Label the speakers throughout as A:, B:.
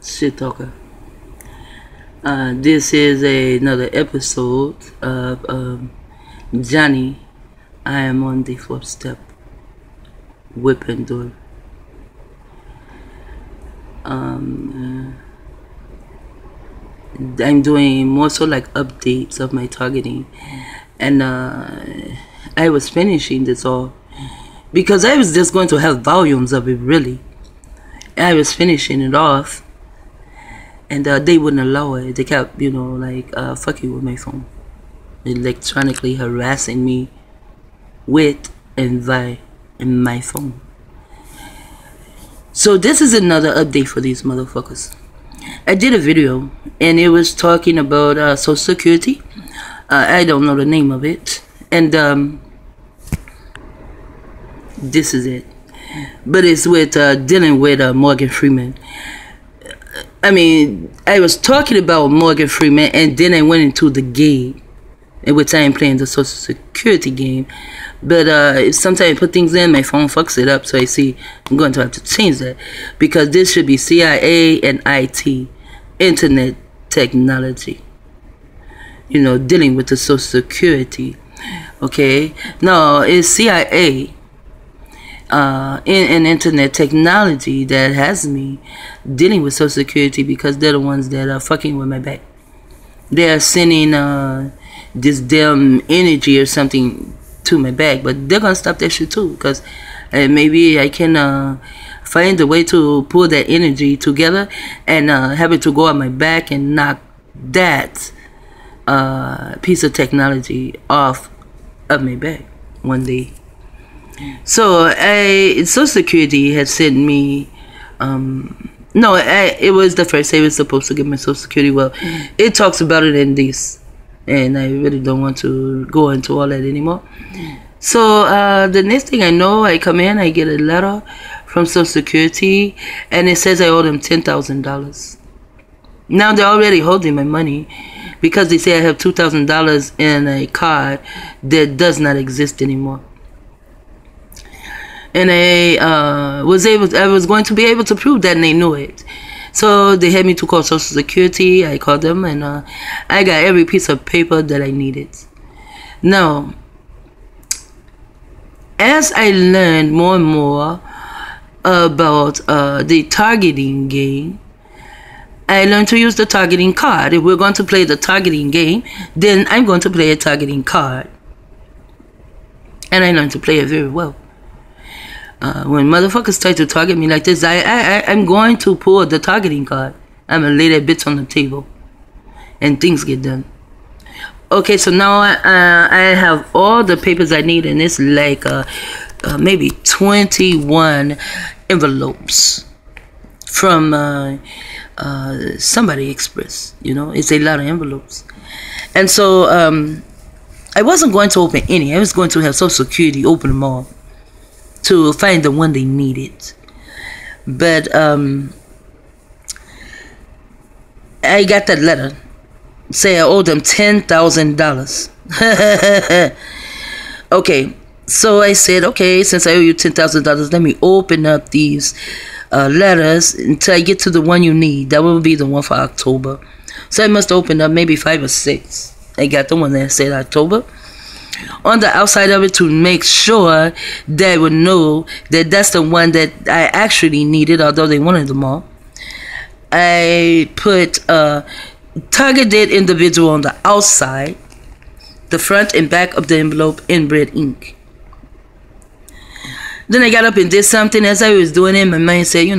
A: Shit talker. This is another episode of JohNny. I am on the fourth step with panDORA. I'm doing more so like updates of my targeting, and I was finishing this all because I was just going to have volumes of it really. I was finishing it off, and they wouldn't allow it. They kept, like fucking with my phone, electronically harassing me with and via my phone. So this is another update for these motherfuckers. I did a video and it was talking about Social Security. I don't know the name of it, and this is it. But it's with dealing with Morgan Freeman. I mean, I was talking about Morgan Freeman, and then I went into the game, in which I am playing the Social Security game. But sometimes I put things in, my phone fucks it up, so I see I'm going to have to change that, because this should be CIA and IT, Internet Technology. Dealing with the Social Security. Okay, no, it's CIA in Internet Technology that has me dealing with Social Security, because they're the ones that are fucking with my back. They are sending this damn energy or something to my back, but they're gonna stop that shit too, because maybe I can find a way to pull that energy together and have it to go on my back and knock that piece of technology off of my back one day. So Social Security had sent me no, it was the first day I was supposed to get my Social Security. Well, it talks about it in this, and I really don't want to go into all that anymore. So the next thing I know, I come in, I get a letter from Social Security, and it says I owe them $10,000. Now they're already holding my money, because they say I have $2,000 in a card that does not exist anymore. And I was going to be able to prove that, and they knew it. So they had me to call Social Security. I called them, and I got every piece of paper that I needed. Now, as I learned more and more about the targeting game, I learned to use the targeting card. If we're going to play the targeting game, then I'm going to play a targeting card. And I learned to play it very well. When motherfuckers try to target me like this, I'm going to pull the targeting card. I'm gonna lay that bitch on the table, and things get done. Okay, so now I have all the papers I need, and it's like maybe 21 envelopes from somebody express. It's a lot of envelopes, and so I wasn't going to open any. I was going to have Social Security open them all to find the one they needed. But I got that letter say I owe them $10,000. Okay, so I said, okay, since I owe you $10,000, let me open up these letters until I get to the one you need. That will be the one for October. So I must open up maybe 5 or 6. I got the one that said October on the outside of it, to make sure they would know that that's the one that I actually needed, although they wanted them all. I put targeted individual on the outside, the front and back of the envelope in red ink. Then I got up and did something. As I was doing it, my mind said, you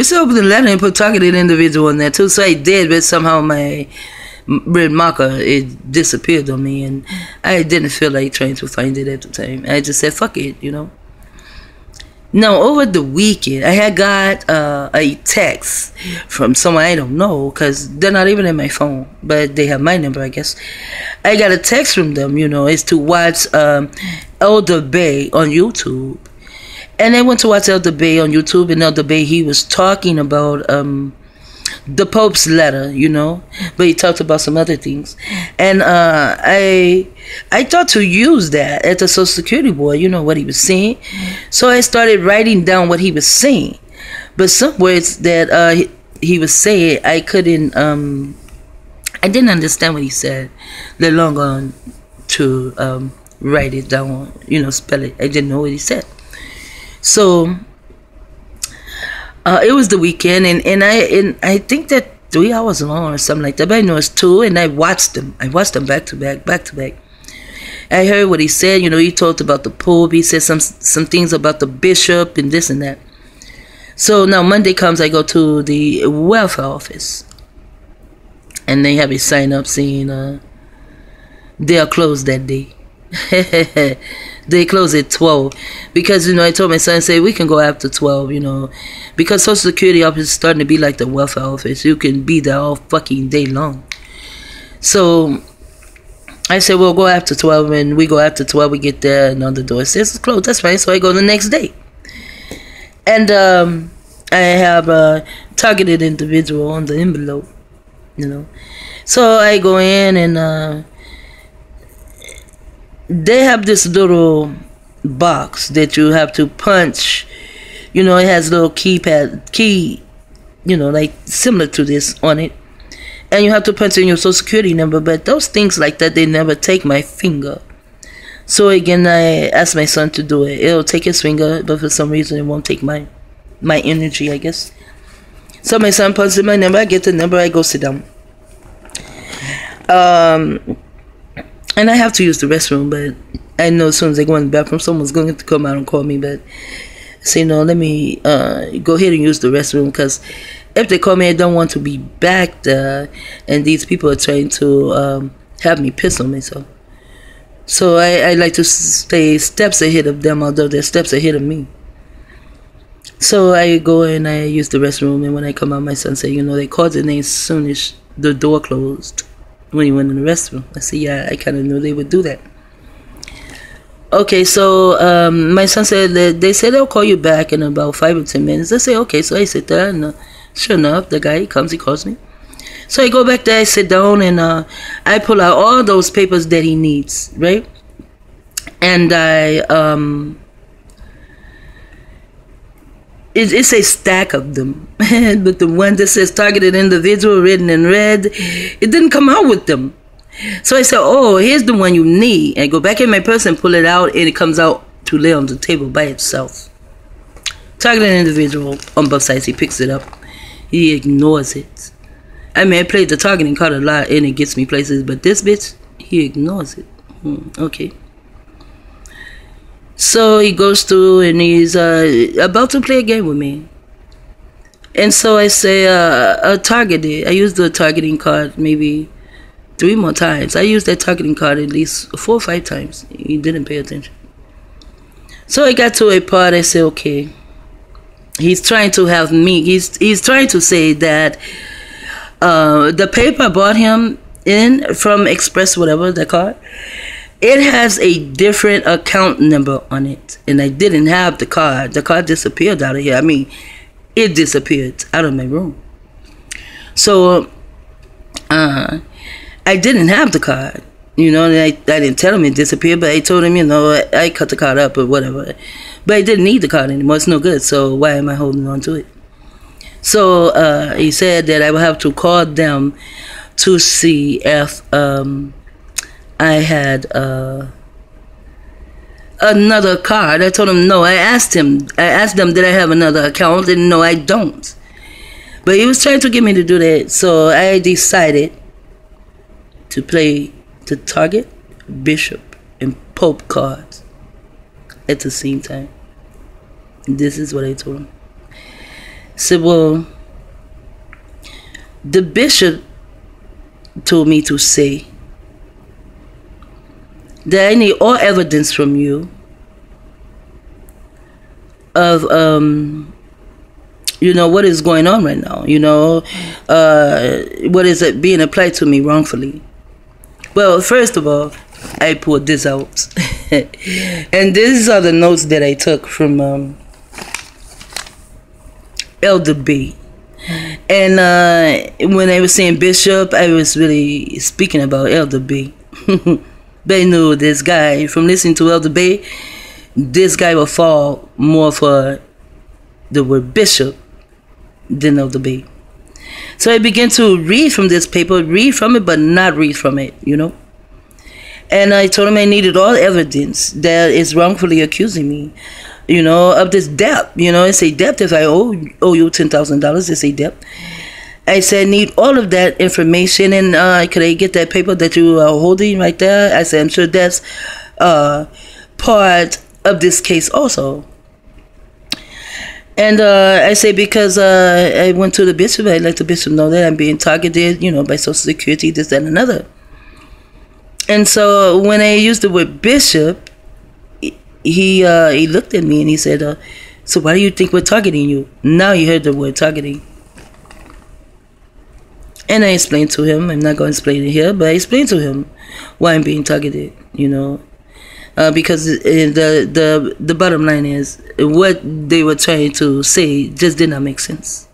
A: should open the letter and put targeted individual in there too. So I did, but somehow my red marker, it disappeared on me, and I didn't feel like trying to find it at the time. I just said fuck it. Now over the weekend, I had got a text from someone I don't know, because they're not even in my phone, but they have my number, I guess. I got a text from them, it's to watch Elder Bay on YouTube. And I went to watch Elder Bay on YouTube, and Elder Bay, he was talking about the Pope's letter, but he talked about some other things, and I thought to use that at the Social Security Board, what he was saying. So I started writing down what he was saying, but some words that he was saying, I couldn't, I didn't understand what he said, let alone on to write it down, you know, spell it. I didn't know what he said. So it was the weekend, and I think that 3 hours long or something like that, but I know it's 2, and I watched them back to back. I heard what he said. You know, he talked about the Pope. He said some things about the bishop and this and that. So now Monday comes, I go to the welfare office, and they have a sign up saying they are closed that day. They close at 12 because, you know, I told my son, say we can go after 12, you know, because Social Security office is starting to be like the welfare office. You can be there all fucking day long. So I said, we'll go after 12, and we go after 12. We get there, and on the door says it's closed. That's fine. So I go the next day, and I have a targeted individual on the envelope, you know. So I go in, and they have this little box that you have to punch. You know, it has a little key, you know, like similar to this on it. And you have to punch in your Social Security number. But those things like that, they never take my finger. So again, I asked my son to do it. It'll take his finger, but for some reason it won't take my energy, I guess. So my son punches in my number. I get the number. I go sit down. And I have to use the restroom, but I know as soon as I go in the bathroom, someone's going to come out and call me. But I say, no, let me go ahead and use the restroom, because if they call me, I don't want to be back there, and these people are trying to have me piss on myself. So I like to stay steps ahead of them, although they're steps ahead of me. So I go and I use the restroom, and when I come out, my son said, you know, they called the name as soon as the door closed when he went in the restroom. I said, yeah, I kind of knew they would do that. Okay, so my son said that they said they'll call you back in about 5 or 10 minutes. I say, okay. So I sit there, and sure enough, the guy comes, he calls me. So I go back there, I sit down, and I pull out all those papers that he needs, right? And it's a stack of them. But the one that says targeted individual written in red, it didn't come out with them. So I said, oh, here's the one you need. I go back in my purse and pull it out, and it comes out to lay on the table by itself. Targeted individual on both sides. He picks it up. He ignores it. I mean, I played the targeting card a lot, and it gets me places, but this bitch, he ignores it. Okay. So he goes through, and he's about to play a game with me. And so I say, targeted. I used the targeting card maybe 3 more times. I used that targeting card at least 4 or 5 times. He didn't pay attention. So I got to a part, I said, okay. He's trying to have me, he's trying to say that the paper I bought him in from Express, whatever, the card, it has a different account number on it. And I didn't have the card. The card disappeared out of here. I mean, it disappeared out of my room. So, I didn't have the card, you know, and I didn't tell him it disappeared, but I told him, you know, I cut the card up or whatever. But I didn't need the card anymore. It's no good, so why am I holding on to it? So he said that I would have to call them to see if I had another card. I told him no. I asked them, did I have another account? And no, I don't. But he was trying to get me to do that, so I decided to play the target, bishop, and pope cards at the same time. This is what I told him. I said, well, the bishop told me to say that I need all evidence from you of you know, what is going on right now, you know, what is it being applied to me wrongfully. Well, first of all, I pulled this out. And these are the notes that I took from Elder B. And when I was saying bishop, I was really speaking about Elder B. They knew this guy, from listening to Elder B, this guy will fall more for the word bishop than Elder B. So I began to read from this paper, read from it, but not read from it, you know. And I told him I needed all evidence that is wrongfully accusing me, you know, of this debt. You know, it's a debt. If I owe you $10,000, it's a debt. I said, I need all of that information, and could I get that paper that you are holding right there? I said, I'm sure that's part of this case also. And I say, because I went to the bishop, I let the bishop know that I'm being targeted, you know, by Social Security, this, that, and another. And so when I used the word bishop, he looked at me and he said, so why do you think we're targeting you? Now you heard the word targeting. And I explained to him, I'm not going to explain it here, but I explained to him why I'm being targeted, you know. Because the bottom line is, what they were trying to say just did not make sense.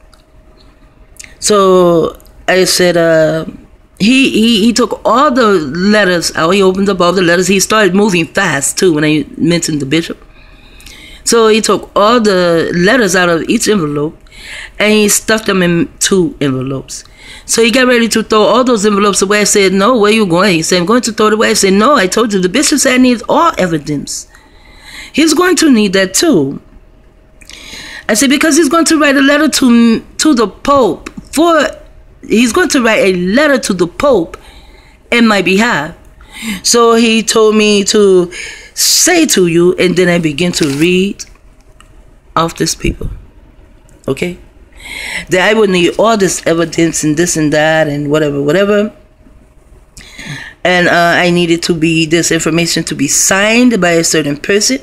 A: So I said, he took all the letters out. He opened up all the letters. He started moving fast too when I mentioned the bishop. So he took all the letters out of each envelope and he stuffed them in 2 envelopes. So he got ready to throw all those envelopes away. I said, no, where are you going? He said, I'm going to throw it away. I said, no, I told you the bishop said I need all evidence. He's going to need that too. I said, because he's going to write a letter to the Pope he's going to write a letter to the Pope in my behalf. So he told me to say to you, and then I begin to read off this paper. Okay? That I would need all this evidence and this and that and whatever. And I needed this information to be signed by a certain person.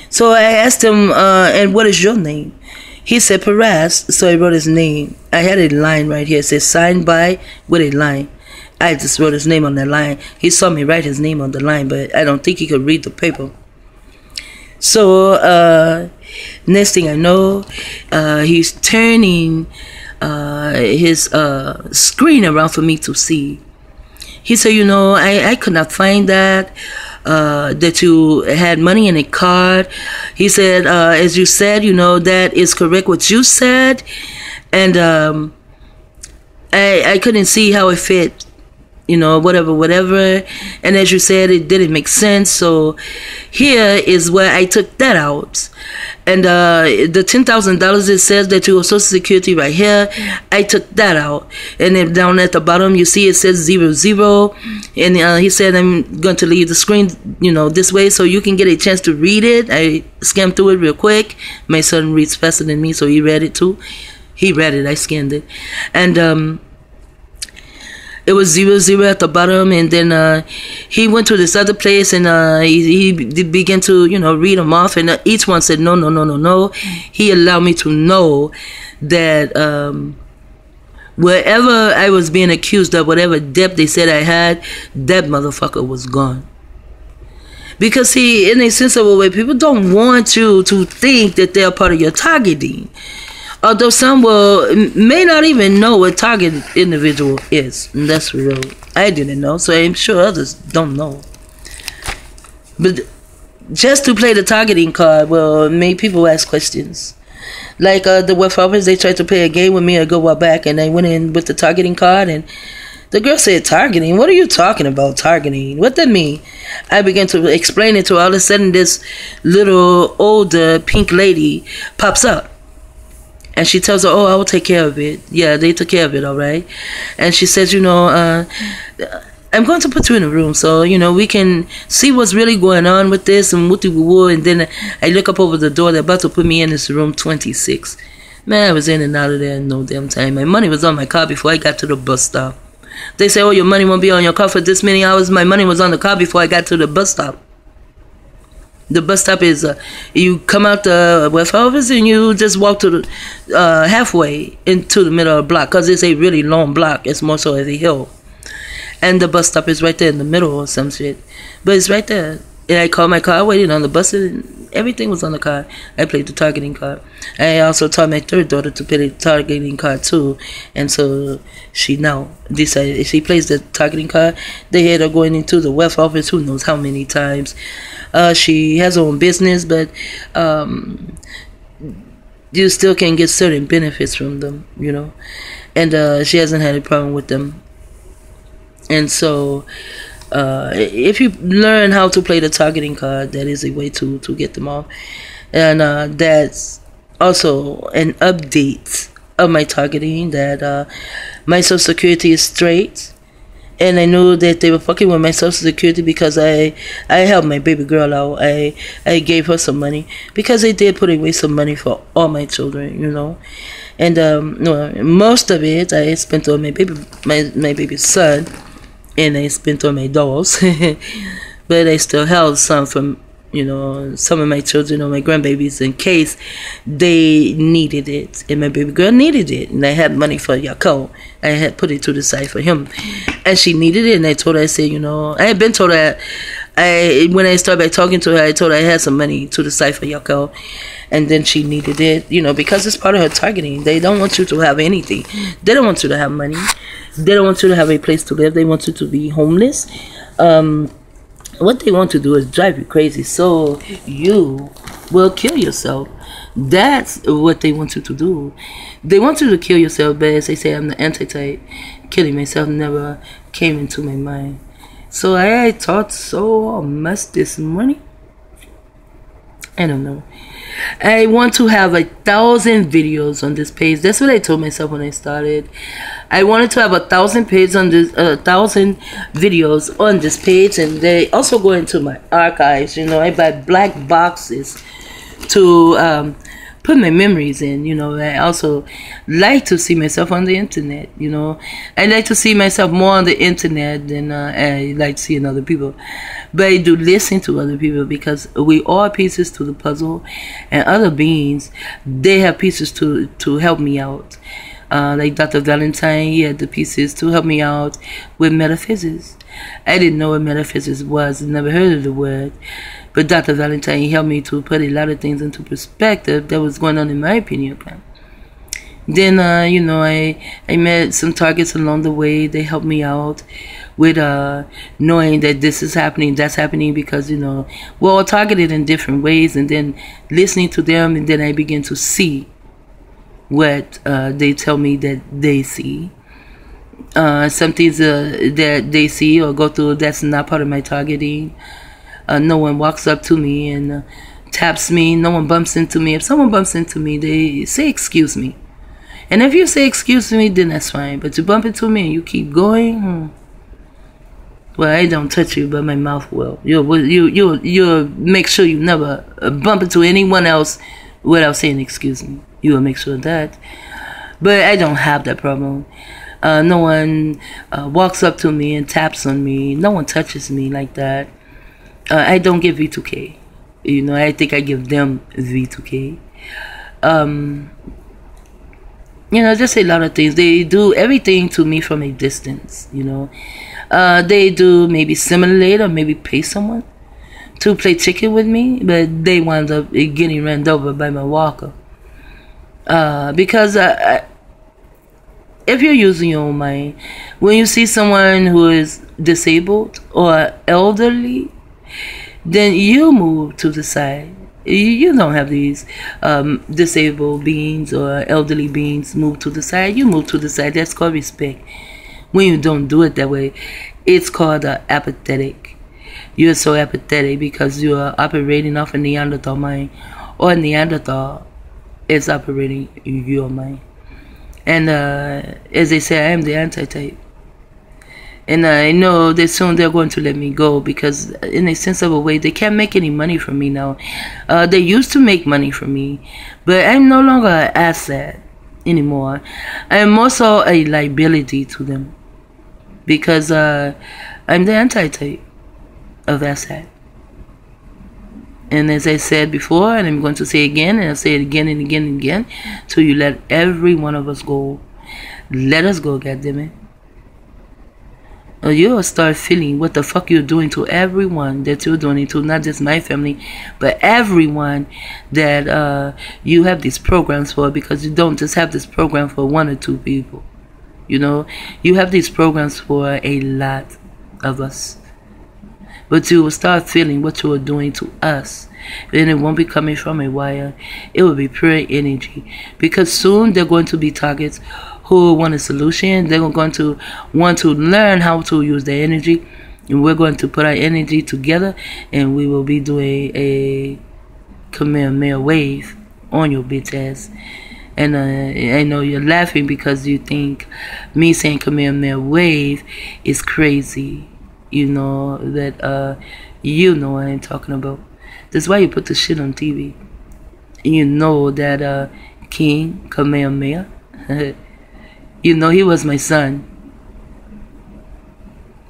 A: So I asked him, and what is your name? He said Perez, so I wrote his name. I had a line right here. It says signed by with a line. I just wrote his name on that line. He saw me write his name on the line, but I don't think he could read the paper. So next thing I know, he's turning his screen around for me to see. He said, you know, I could not find that you had money in a card. He said, as you said, you know, that is correct what you said. And I couldn't see how it fit, you know, whatever. And as you said, it didn't make sense. So here is where I took that out. And the $10,000, it says that your Social Security right here. I took that out. And then down at the bottom, you see it says 00. And he said, I'm going to leave the screen, you know, this way so you can get a chance to read it. I skimmed through it real quick. My son reads faster than me, so he read it too. He read it. I scanned it. And it was 00 at the bottom, and then he went to this other place, and he began to, you know, read them off, and each one said no. He allowed me to know that wherever I was being accused of, whatever debt they said I had, that motherfucker was gone. Because see, in a sense of a way, people don't want you to think that they're part of your targeting. Although some may not even know what target individual is. And that's real. I didn't know, so I'm sure others don't know. But just to play the targeting card will make people ask questions. Like the West Office, they tried to play a game with me a good while back, and I went in with the targeting card, and the girl said, targeting? What are you talking about, targeting? What that mean? I began to explain it to her. All of a sudden, this little older pink lady pops up. And she tells her, oh, I will take care of it. Yeah, they took care of it, all right. And she says, you know, I'm going to put you in a room so, you know, we can see what's really going on with this and woo-woo. And then I look up over the door. They're about to put me in this room 26. Man, I was in and out of there in no damn time. My money was on my car before I got to the bus stop. They say, oh, your money won't be on your car for this many hours. My money was on the car before I got to the bus stop. The bus stop is, you come out the West Office and you just walk to the halfway into the middle of the block, because it's a really long block. It's more so as a hill. And the bus stop is right there in the middle or some shit. But it's right there. And I called my car, waited on the bus, and everything was on the car. I played the targeting card. I also taught my third daughter to play the targeting card too. And so she now decided if she plays the targeting card, they had her going into the West Office who knows how many times. She has her own business, but you still can get certain benefits from them, you know. And she hasn't had a problem with them. And so if you learn how to play the targeting card, that is a way to get them off. And that's also an update of my targeting, that my social security is straight. And I knew that they were fucking with my social security because I helped my baby girl out. I gave her some money because they did put away some money for all my children, you know. And most of it I spent on my baby's son, and I spent on my dolls. But I still held some from, you know, some of my children or my grandbabies in case they needed it. And my baby girl needed it. And I had money for Yako. I had put it to the side for him. And she needed it. And I told her, I said, you know, I had been told her, when I started by talking to her, I told her I had some money to the side for Yako. And then she needed it, you know, because it's part of her targeting. They don't want you to have anything. They don't want you to have money. They don't want you to have a place to live. They want you to be homeless. What they want to do is drive you crazy so you will kill yourself. That's what they want you to do. They want you to kill yourself, but as I say, I'm the anti-type. Killing myself never came into my mind. So I thought so much this morning. I don't know. I want to have 1,000 videos on this page. That's what I told myself when I started. I wanted to have 1,000 pages on this, 1,000 videos on this page, and they also go into my archives. You know, I buy black boxes to put my memories in. You know, I also like to see myself on the internet. You know, I like to see myself more on the internet than I like seeing other people. But I do listen to other people because we are pieces to the puzzle, and other beings, they have pieces to help me out. Like Dr. Valentine, he had the pieces to help me out with metaphysics. I didn't know what metaphysics was, never heard of the word. But Dr. Valentine, he helped me to put a lot of things into perspective that was going on in my opinion plan. Then, you know, I met some targets along the way. They helped me out with knowing that this is happening, that's happening, because, you know, we're all targeted in different ways, and then listening to them, and then I begin to see what they tell me that they see. Some things that they see or go through, that's not part of my targeting. No one walks up to me and taps me. No one bumps into me. If someone bumps into me, they say, excuse me. And if you say, excuse me, then that's fine. But you bump into me and you keep going, well, I don't touch you, but my mouth will. You'll make sure you never bump into anyone else without saying, excuse me. You will make sure of that. But I don't have that problem. No one walks up to me and taps on me. No one touches me like that. I don't give V2K. You know, I think I give them V2K. You know, just a lot of things. They do everything to me from a distance, you know. They do maybe simulate or maybe pay someone to play chicken with me, but they wind up getting ran over by my walker. Because if you're using your own mind, when you see someone who is disabled or elderly, then you move to the side. You don't have these disabled beings or elderly beings move to the side. You move to the side. That's called respect. When you don't do it that way, it's called apathetic. You're so apathetic because you are operating off a Neanderthal mind, or Neanderthal is operating your mind. And as they say, I am the anti-type. And I know that soon they're going to let me go because in a sense of a way, they can't make any money from me now. They used to make money from me, but I'm no longer an asset anymore. I am also a liability to them because I'm the anti-type of asset. And as I said before, and I'm going to say again, and I'll say it again and again and again, till you let every one of us go. Let us go, goddammit. Or you'll start feeling what the fuck you're doing to everyone that you're doing it to, not just my family, but everyone that you have these programs for, because you don't just have this program for one or two people. You know, you have these programs for a lot of us. But you will start feeling what you are doing to us and it won't be coming from a wire. It will be pure energy, because soon they're going to be targets who want a solution. They're going to want to learn how to use their energy, and we're going to put our energy together, and we will be doing a Kamehameha wave on your bitch ass. And I know you're laughing because you think me saying Kamehameha wave is crazy. You know that you know what I'm talking about. That's why you put the shit on TV. You know that King Kamehameha, you know he was my son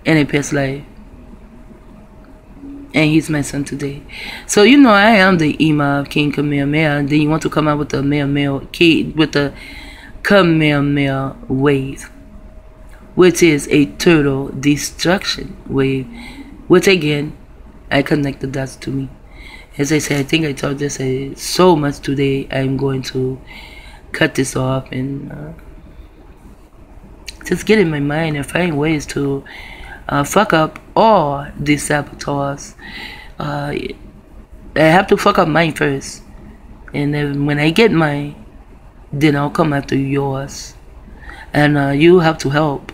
A: in a past life, and he's my son today. So you know I am the Ima of King Kamehameha. And then you want to come out with the Kamehameha wave, which is a total destruction wave. Which again, I connect the dots to me. As I said, I think I told this so much today. I'm going to cut this off and just get in my mind and find ways to fuck up all these saboteurs. I have to fuck up mine first, and then when I get mine, then I'll come after yours. And you have to help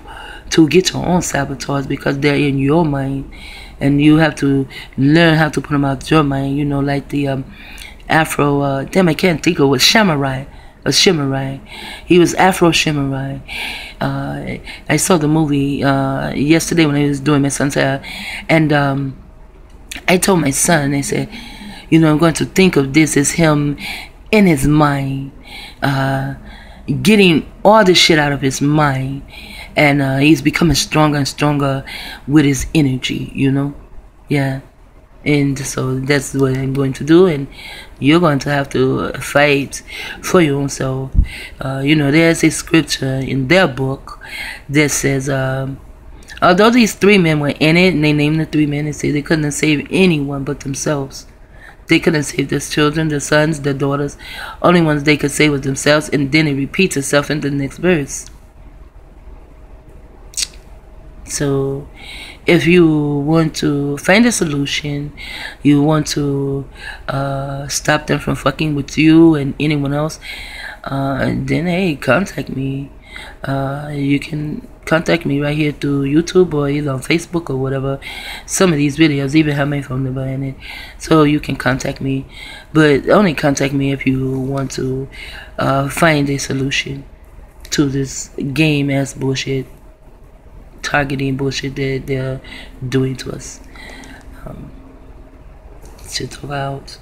A: to get your own saboteurs, because they're in your mind, and you have to learn how to put them out your mind. You know, like the Afro. Damn, I can't think of what Shimmerai. He was Afro Shimmerai. I saw the movie yesterday when I was doing my son's hair, and I told my son, I said, you know, I'm going to think of this as him in his mind, getting all the shit out of his mind, and he's becoming stronger and stronger with his energy, you know. Yeah. And so that's what I'm going to do, and you're going to have to fight for your own self. You know, there's a scripture in their book that says, although these 3 men were in it, and they named the 3 men and say they couldn't save anyone but themselves. They couldn't save their children, their sons, their daughters. Only ones they could save was themselves, and then it repeats itself in the next verse. So if you want to find a solution, you want to stop them from fucking with you and anyone else, then hey, contact me. You can contact me right here through YouTube or either on Facebook or whatever. Some of these videos even have my phone number in it, so you can contact me. But only contact me if you want to find a solution to this game ass bullshit, targeting bullshit that they're doing to us. Shit's out.